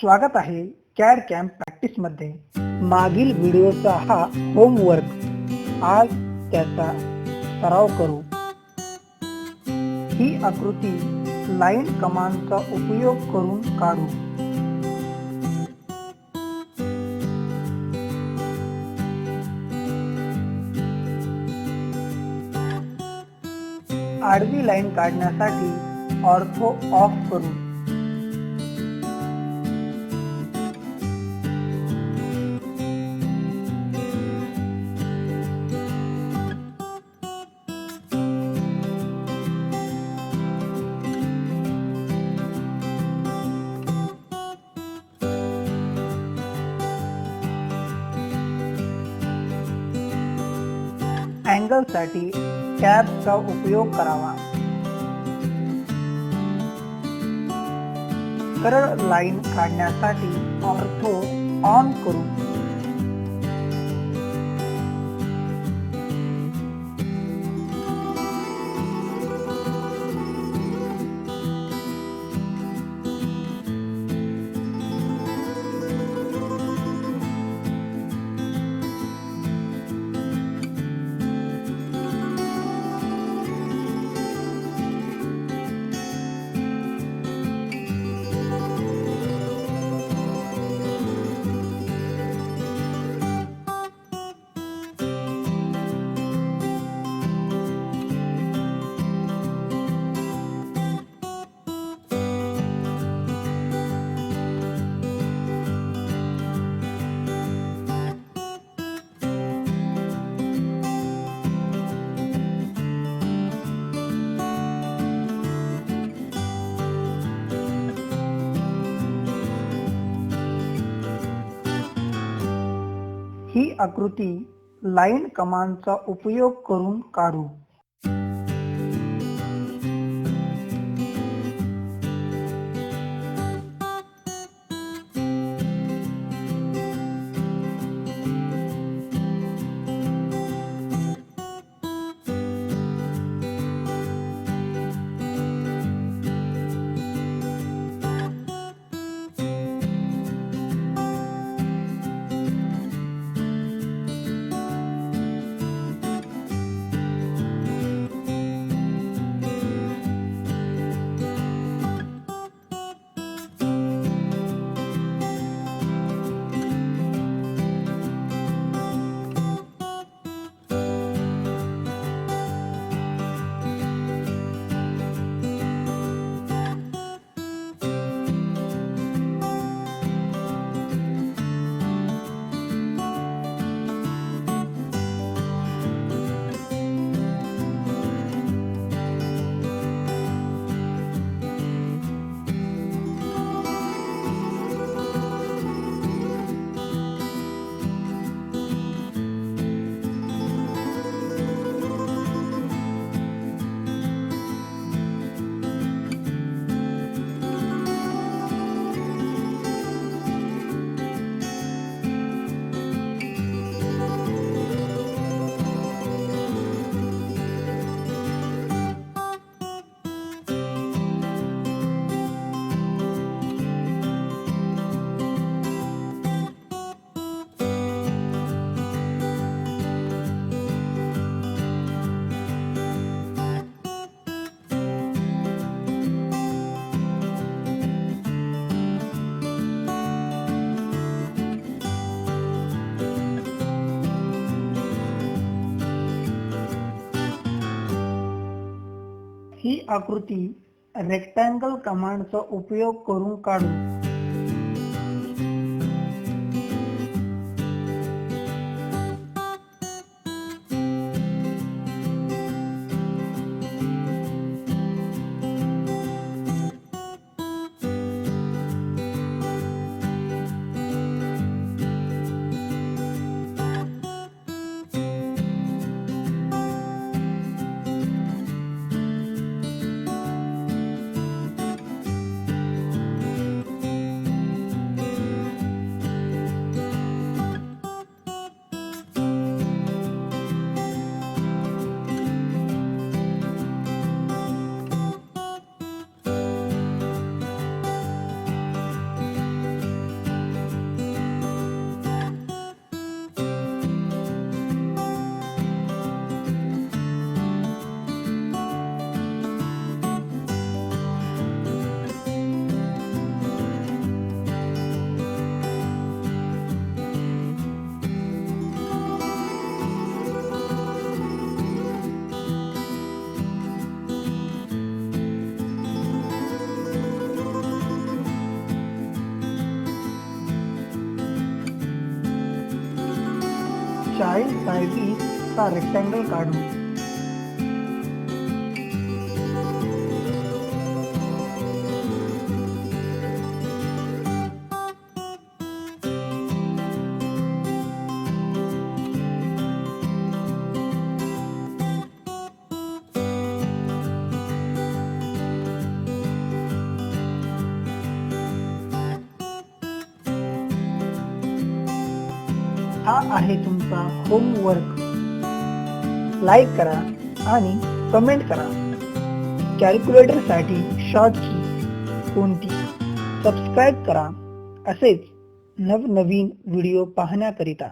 स्वागत आहे CAD camp practice मध्ये। मागील व्हिडिओचा हा होमवर्क, आज त्याचा सराव करू। ही आकृती लाईन कमांडचा उपयोग करून काढू। आडवी लाईन काढण्यासाठी ऑर्थो ऑफ करू। अँगल साठी टॅबचा उपयोग करावा। सरळ लाईन काढण्यासाठी ऑर्थो ऑन करू। ही आकृती लाईन कमांडचा उपयोग करून काढू। ही आकृती रेक्टँगल कमांडचा उपयोग करून काढू। 40 बाय 20 चा रेक्टँगल काढू. हा आहे तुमचा होमवर्क. लाईक करा आणि कमेंट करा. कॅल्क्युलेटरसाठी शॉर्ट की कोणती, सबस्क्राईब करा. असेच नवनवीन व्हिडिओ पाहण्याकरिता.